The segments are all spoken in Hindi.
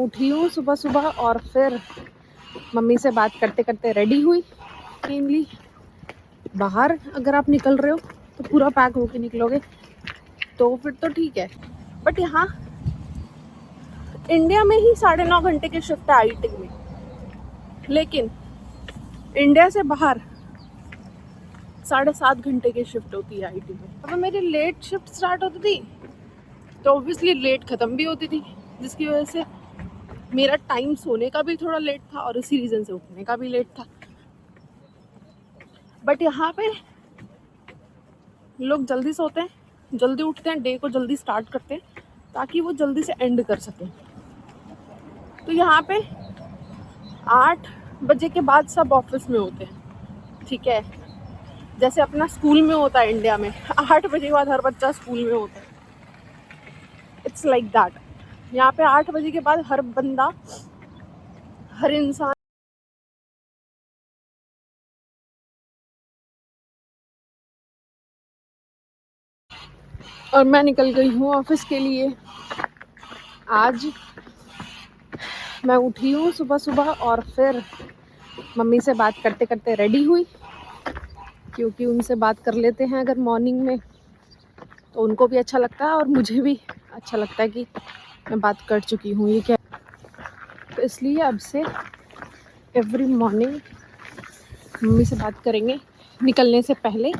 उठी हूँ सुबह सुबह और फिर मम्मी से बात करते करते रेडी हुई। मेनली बाहर अगर आप निकल रहे हो तो पूरा पैक होके निकलोगे तो फिर तो ठीक है, बट यहाँ इंडिया में ही 9.5 घंटे की शिफ्ट है आईटी में, लेकिन इंडिया से बाहर 7.5 घंटे की शिफ्ट होती है आईटी में। अब मेरी लेट शिफ्ट स्टार्ट होती थी तो ऑब्वियसली लेट ख़त्म भी होती थी, जिसकी वजह से मेरा टाइम सोने का भी थोड़ा लेट था और इसी रीज़न से उठने का भी लेट था। बट यहाँ पे लोग जल्दी सोते हैं, जल्दी उठते हैं, डे को जल्दी स्टार्ट करते हैं ताकि वो जल्दी से एंड कर सकें। तो यहाँ पे 8 बजे के बाद सब ऑफिस में होते हैं, ठीक है। जैसे अपना स्कूल में होता है इंडिया में 8 बजे के बाद हर बच्चा स्कूल में होता है, इट्स लाइक दैट। यहाँ पे 8 बजे के बाद हर बंदा, हर इंसान और मैं निकल गई हूँ ऑफिस के लिए। आज मैं उठी हूँ सुबह सुबह और फिर मम्मी से बात करते करते रेडी हुई, क्योंकि उनसे बात कर लेते हैं अगर मॉर्निंग में तो उनको भी अच्छा लगता है और मुझे भी अच्छा लगता है कि मैं बात कर चुकी हूँ। ये क्या, तो इसलिए अब से एवरी मॉर्निंग मम्मी से बात करेंगे, निकलने से पहले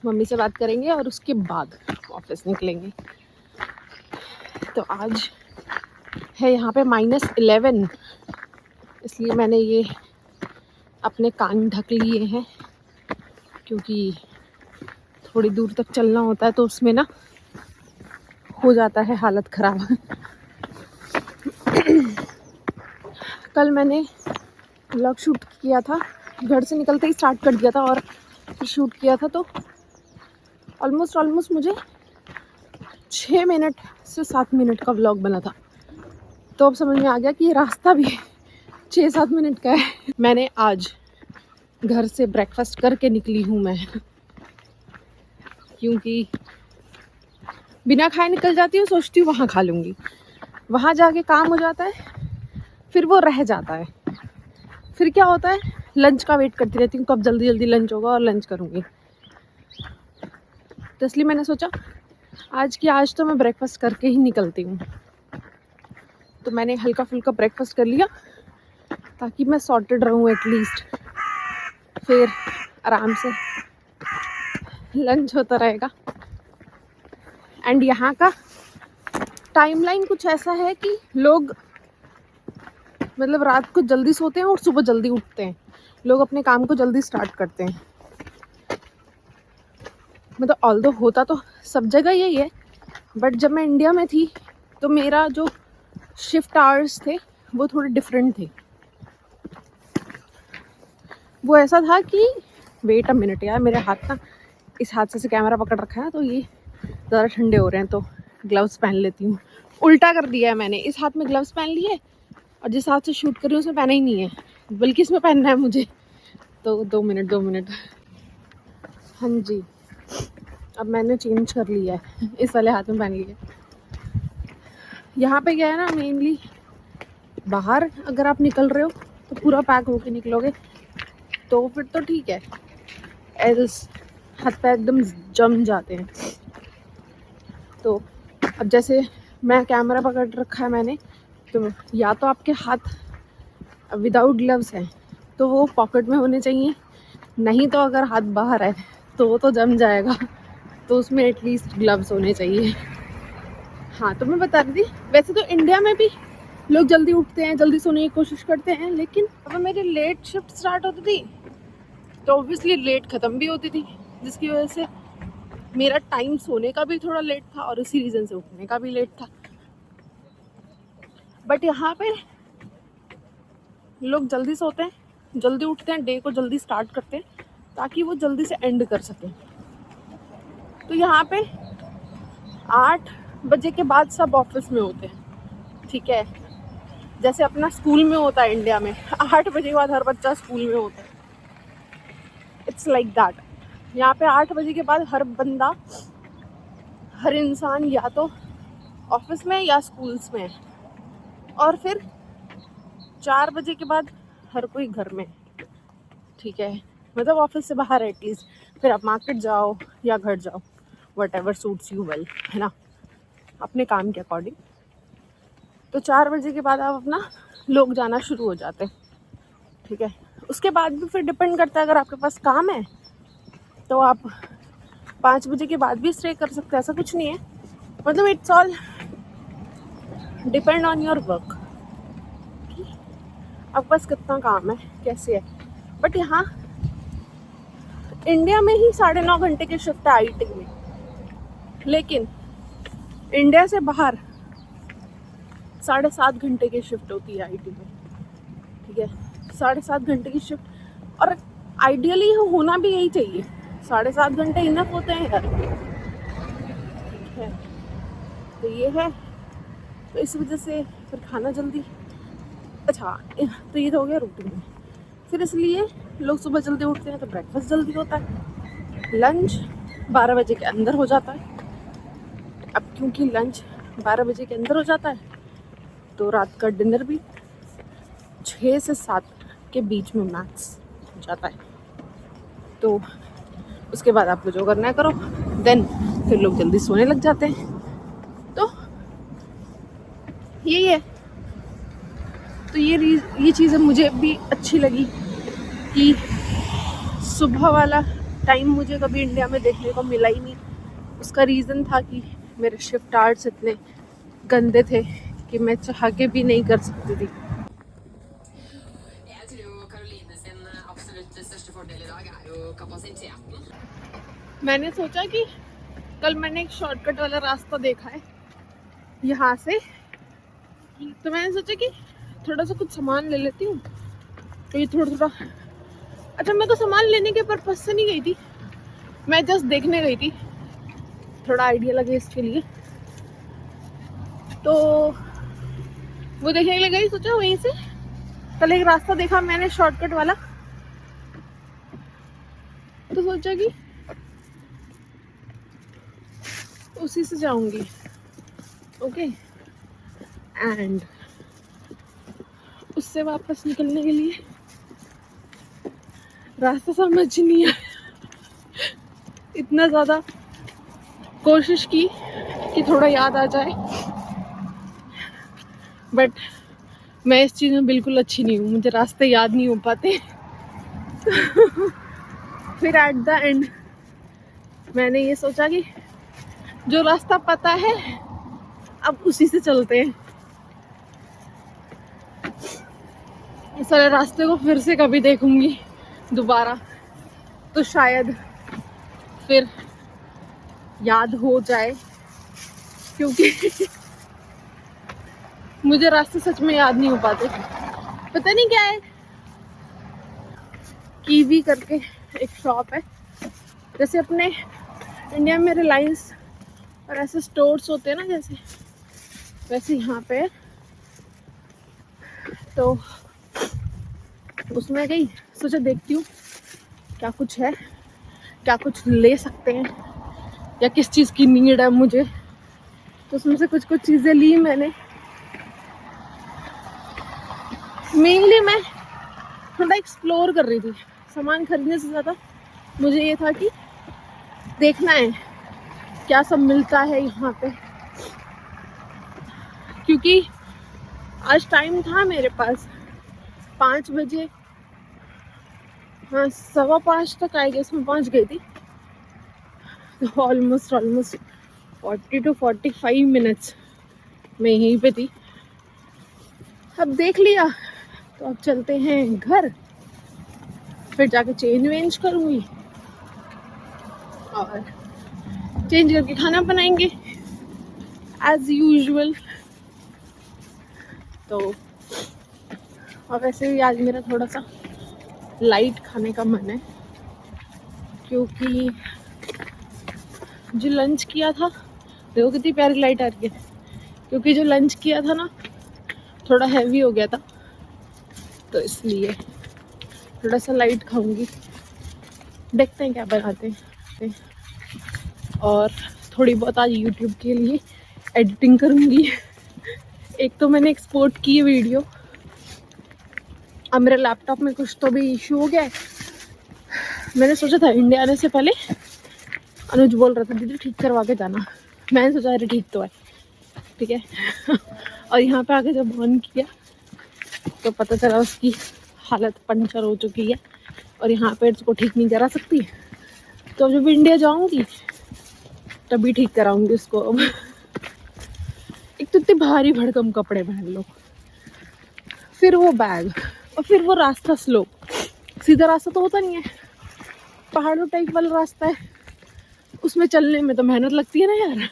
मम्मी से बात करेंगे और उसके बाद ऑफिस निकलेंगे। तो आज है यहाँ पे -11, इसलिए मैंने ये अपने कान ढक लिए हैं, क्योंकि थोड़ी दूर तक चलना होता है तो उसमें ना हो जाता है हालत ख़राब। कल मैंने व्लॉग शूट किया था, घर से निकलते ही स्टार्ट कर दिया था और फिर शूट किया था, तो ऑलमोस्ट मुझे 6 मिनट से 7 मिनट का व्लॉग बना था। तो अब समझ में आ गया कि ये रास्ता भी 6-7 मिनट का है। मैंने आज घर से ब्रेकफास्ट करके निकली हूँ मैं, क्योंकि बिना खाए निकल जाती हूँ, सोचती हूँ वहाँ खा लूँगी, वहाँ जाके काम हो जाता है, फिर वो रह जाता है। फिर क्या होता है, लंच का वेट करती रहती हूँ कब जल्दी जल्दी लंच होगा और लंच करूँगी। तो इसलिए मैंने सोचा आज तो मैं ब्रेकफास्ट करके ही निकलती हूँ। तो मैंने हल्का फुल्का ब्रेकफास्ट कर लिया ताकि मैं सॉर्टेड रहूँ एटलीस्ट, फिर आराम से लंच होता रहेगा। एंड यहाँ का टाइमलाइन कुछ ऐसा है कि लोग मतलब रात को जल्दी सोते हैं और सुबह जल्दी उठते हैं, लोग अपने काम को जल्दी स्टार्ट करते हैं। मतलब ऑल्दो होता तो सब जगह यही है, बट जब मैं इंडिया में थी तो मेरा जो शिफ्ट आवर्स थे वो थोड़े डिफरेंट थे। वो ऐसा था कि वेट अ मिनट यार, मेरे हाथ ना, इस हाथ से कैमरा पकड़ रखा है तो ये ज़्यादा ठंडे हो रहे हैं, तो ग्लव्स पहन लेती हूँ। उल्टा कर दिया है मैंने, इस हाथ में ग्लव्स पहन लिए और जिस हाथ से शूट कर रही हूँ उसमें पहना ही नहीं है, बल्कि इसमें पहनना है मुझे। तो 2 मिनट। हाँ जी, अब मैंने चेंज कर लिया है, इस वाले हाथ में पहन लिया। यहाँ पे क्या है ना, मेनली बाहर अगर आप निकल रहे हो तो पूरा पैक होके निकलोगे तो फिर तो ठीक है, एल्स हाथ पैर एकदम जम जाते हैं। तो अब जैसे मैं कैमरा पकड़ रखा है मैंने, तो या तो आपके हाथ विदाउट ग्लव्स हैं तो वो पॉकेट में होने चाहिए, नहीं तो अगर हाथ बाहर है तो वो तो जम जाएगा, तो उसमें एटलीस्ट ग्लव्स होने चाहिए। हाँ, तो मैं बता रही थी, वैसे तो इंडिया में भी लोग जल्दी उठते हैं, जल्दी सोने की कोशिश करते हैं, लेकिन अब मेरी लेट शिफ्ट स्टार्ट होती थी तो ऑब्वियसली लेट ख़त्म भी होती थी, जिसकी वजह से मेरा टाइम सोने का भी थोड़ा लेट था और इसी रीज़न से उठने का भी लेट था। बट यहाँ पे लोग जल्दी सोते हैं, जल्दी उठते हैं, डे को जल्दी स्टार्ट करते हैं ताकि वो जल्दी से एंड कर सकें। तो यहाँ पे 8 बजे के बाद सब ऑफिस में होते हैं, ठीक है। जैसे अपना स्कूल में होता है इंडिया में 8 बजे के बाद हर बच्चा स्कूल में होता है, इट्स लाइक दैट। यहाँ पे 8 बजे के बाद हर बंदा, हर इंसान या तो ऑफिस में या स्कूल्स में है, और फिर 4 बजे के बाद हर कोई घर में, ठीक है, मतलब ऑफिस से बाहर एटलीस्ट, फिर आप मार्केट जाओ या घर जाओ, what ever suits you well, है ना, अपने काम के अकॉर्डिंग। तो 4 बजे के बाद आप अपना लोग जाना शुरू हो जाते हैं, ठीक है। उसके बाद भी फिर डिपेंड करता है, अगर आपके पास काम है तो आप 5 बजे के बाद भी स्टे कर सकते हैं, ऐसा कुछ नहीं है, मतलब it's all depend on your work, आपके पास कितना काम है, कैसे है। बट यहाँ इंडिया में ही 9.5 घंटे की शिफ्ट है आईटी में, लेकिन इंडिया से बाहर 7.5 घंटे की शिफ्ट होती है आईटी में, ठीक है। 7.5 घंटे की शिफ्ट, और आइडियली होना भी यही चाहिए, 7.5 घंटे इनफ होते हैं यार, ठीक है। तो ये है, तो इस वजह से फिर खाना जल्दी, अच्छा तो ये तो हो गया रूटीन। फिर इसलिए लोग सुबह जल्दी उठते हैं तो ब्रेकफास्ट जल्दी होता है, लंच 12 बजे के अंदर हो जाता है। अब क्योंकि लंच 12 बजे के अंदर हो जाता है तो रात का डिनर भी 6 से 7 के बीच में मैक्स हो जाता है। तो उसके बाद आपको जो करना है करो, देन फिर लोग जल्दी सोने लग जाते हैं। तो यही है। तो ये चीज़ें मुझे भी अच्छी लगी कि सुबह वाला टाइम मुझे कभी इंडिया में देखने को मिला ही नहीं। उसका रीज़न था कि मेरे शिफ्ट आवर्स इतने गंदे थे कि मैं चाह के भी नहीं कर सकती थी। मैंने सोचा कि कल मैंने एक शॉर्टकट वाला रास्ता देखा है यहाँ से, तो मैंने सोचा कि थोड़ा सा कुछ सामान ले लेती हूँ। तो ये थोड़ा अच्छा, मैं तो सामान लेने के पर्पज से नहीं गई थी, मैं जस्ट देखने गई थी, थोड़ा आइडिया लगे इसके लिए। तो वो देखने के लिए गई, सोचा वहीं से कल एक रास्ता देखा मैंने शॉर्टकट वाला, तो सोचा कि उसी से जाऊंगी। ओके, एंड उससे वापस निकलने के लिए रास्ता समझ नहीं आया, इतना ज़्यादा कोशिश की कि थोड़ा याद आ जाए, बट मैं इस चीज़ में बिल्कुल अच्छी नहीं हूँ, मुझे रास्ते याद नहीं हो पाते। फिर एट द एंड मैंने ये सोचा कि जो रास्ता पता है अब उसी से चलते हैं। इस सारे रास्ते को फिर से कभी देखूंगी दोबारा तो शायद फिर याद हो जाए, क्योंकि मुझे रास्ते सच में याद नहीं हो पाते। पता नहीं क्या है, कीवी करके एक शॉप है, जैसे अपने इंडिया में रिलायंस और ऐसे स्टोर्स होते हैं ना, जैसे वैसे यहाँ पे। तो उसमें गई, सोचा देखती हूँ क्या कुछ है, क्या कुछ ले सकते हैं या किस चीज़ की नीड है मुझे। तो उसमें से कुछ चीज़ें ली मैंने। मेनली मैं थोड़ा एक्सप्लोर कर रही थी, सामान खरीदने से ज़्यादा मुझे ये था कि देखना है क्या सब मिलता है यहाँ पे, क्योंकि आज टाइम था मेरे पास 5 बजे, हाँ 5:15 तक आई गेस मैं पहुँच गई थी। तो ऑलमोस्ट 40 to 45 मिनट्स मैं यहीं पे थी। अब देख लिया तो अब चलते हैं घर, फिर जाके चेंज वेंज करूँगी और चेंज करके खाना बनाएंगे एज यूजुअल। तो और वैसे भी आज मेरा थोड़ा सा लाइट खाने का मन है, क्योंकि जो लंच किया था, देखो कितनी प्यारी लाइट आ रही है, क्योंकि जो लंच किया था ना थोड़ा हैवी हो गया था, तो इसलिए थोड़ा सा लाइट खाऊंगी। देखते हैं क्या बनाते हैं, और थोड़ी बहुत आज यूट्यूब के लिए एडिटिंग करूंगी। एक तो मैंने एक्सपोर्ट की है वीडियो, अब मेरे लैपटॉप में कुछ तो भी इशू हो गया है। मैंने सोचा था इंडिया आने से पहले, अनुज बोल रहा था दीदी ठीक करवा के जाना, मैंने सोचा अरे ठीक तो है, ठीक है। और यहाँ पे आके जब ऑन किया तो पता चला उसकी हालत पंचर हो चुकी है और यहाँ पे उसको ठीक नहीं करा सकती। तो जब इंडिया जाऊंगी तभी ठीक कराऊंगी उसको। अब एक तो इतने भारी भड़कम कपड़े पहन लो, फिर वो बैग, और फिर वो रास्ता स्लो, सीधा रास्ता तो होता नहीं है, पहाड़ों टाइप वाला रास्ता है, उसमें चलने में तो मेहनत लगती है ना यार।